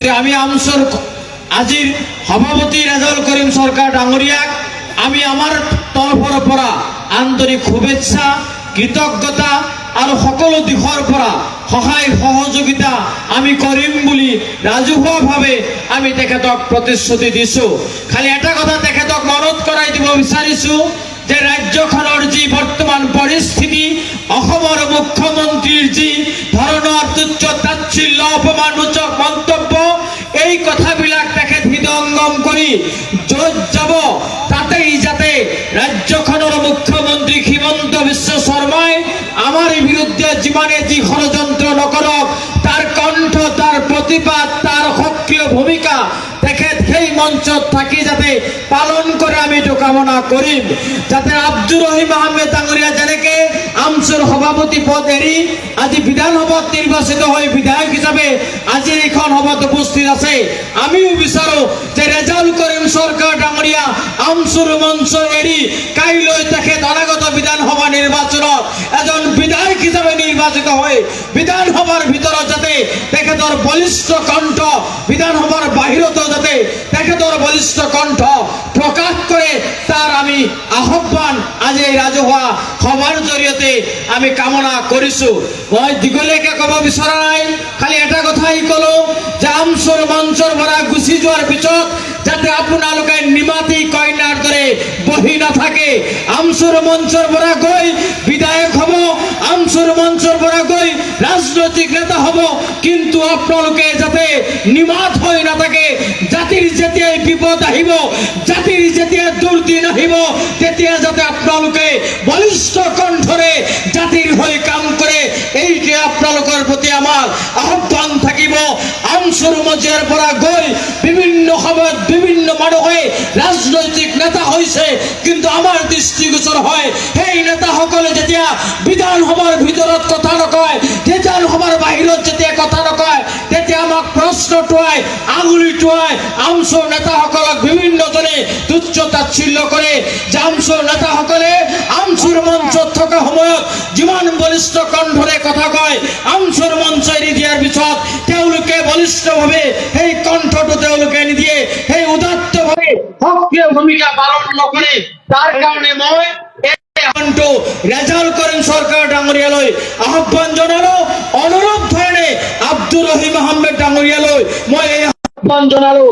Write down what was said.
আমি আমসর আজির সভাপতি রেজাউল করিম সরকার ডাঙরিয়াক আমি আমার তরফৰ পৰা আন্তৰিক শুভেচ্ছা কৃতজ্ঞতা আৰু সকলো দিশৰ পৰা সহায় সহযোগিতা আমি কৰিম বুলি ৰাজহুৱাভাৱে আমি তেখেতক প্ৰতিশ্ৰুতি দিছো। খালি এটা কথা তেখেতক মনত কৰাই দিব বিচাৰিছো যে ৰাজ্যখনৰ যি বৰ্তমান পৰিস্থিতি, অসমৰ মুখ্যমন্ত্ৰীৰ যি ধৰণৰ তুচ্ছ তাচ্ছিল্য অপমানসূচক মন্তব্য, এই কথাবিলাক তেখেত হৃদয়ঙ্গম কৰি য'ত যাব তাতেই যাতে ৰাজ্যখনৰ মুখ্যমন্ত্ৰী হিমন্ত বিশ্ব শৰ্মাই আমাৰ বিৰুদ্ধে যিমানে যি ষড়যন্ত্ৰ নকৰক তাৰ কণ্ঠ, তাৰ প্ৰতিবাদ, তাৰ সক্ৰিয় ভূমিকা তেখেত সেই মঞ্চত থাকি যাতে পালন কৰে আমি এইটো কামনা কৰিম। যাতে আব্দুর রহিম আহমেদ ডাঙৰীয়া যেনেকে আমচুৰ সভাপতি পদ এৰি আজি বিধানসভাত নিৰ্বাচিত হৈ বিধায়ক হিচাপে আজি এইখন সভাত উপস্থিত আছে, আমিও বিচাৰো যে ৰেজাউল করিম সরকার ডাঙৰীয়া আমচুৰ মঞ্চ এৰি কাইলৈ তেখেত অনাগত বিধানসভা নিৰ্বাচনত এজন বিধায়ক হিচাপে নিৰ্বাচিত হৈ বিধানসভাৰ ভিতৰত যাতে তেখেতৰ বলিষ্ঠ কণ্ঠ, বিধানসভাৰ বাহিৰতো যাতে তেখেতৰ বলিষ্ঠ কণ্ঠ প্ৰকাশ কৰে তাৰ আমি আহ্বান আজি এই ৰাজহুৱা সভাৰ জৰিয়তে আমি কামনা কৰিছো। মই দীঘলীয়াকৈ ক'ব বিচৰা নাই, খালি এটা কথাই ক'লো যে আমচুৰ মঞ্চৰ পৰা গুচি যোৱাৰ পিছত যাতে আপোনালোকে নিমাতী কইনাৰ দৰে বহি নাথাকে। আমচুৰ মঞ্চৰ পৰা গৈ বিধায়ক হ'ব, আমচুৰ মঞ্চৰ পৰা গৈ ৰাজনৈতিক নেতা হ'ব, কিন্তু আপোনালোকে যাতে নিমাত হৈ নাথাকে। জাতিৰ যেতিয়াই বিপদ আহিব, জাতিৰ যেতিয়া দুৰ্দিন আহিব, তেতিয়া যাতে আপোনালোকে বলিষ্ঠ কণ্ঠৰে জাতিৰ হৈ কাম কৰে, এইটোৱে আপোনালোকৰ প্ৰতি আমাৰ আহ্বান থাকিব। আমচুৰ মঞ্চৰ পৰা গৈ বিভিন্ন সময়ত বিভিন্ন মানুহে ৰাজনৈতিক নেতা হৈছে, কিন্তু আমাৰ দৃষ্টিগোচৰ হয় সেই নেতাসকলে যেতিয়া বিধানসভাৰ ভিতৰত কথা নকয়, বিধানসভাৰ বাহিৰত যেতিয়া কথা নকয়, তেতিয়া আমাক প্ৰশ্ন টুৱাই, আঙুলি টুৱাই আমচুৰ নেতাসকলক বিভিন্নজনে তুচ্ছ তাচ্ছিল্য কৰে। যে আমচুৰ নেতাসকলে আমচুৰ মঞ্চত থকা সময়ত যিমান বলিষ্ঠ কণ্ঠৰে কথা কয়, আমচুৰ মঞ্চ এৰি দিয়াৰ পিছত তেওঁলোকে বলিষ্ঠভাৱে সেই কণ্ঠটো তেওঁলোকে নিদিয়ে, সেই উদাত্তভাৱে সক্ৰিয় ভূমিকা পালন নকৰে। তাৰ কাৰণে মই রেজাউল করিম সরকার ডাঙরিয়ালৈ আহ্বান জনালো, অনুরূপ ধৰণে আব্দুর রহিম আহমেদ ডাঙরিয়ালৈ মই এই আহ্বান জনালো।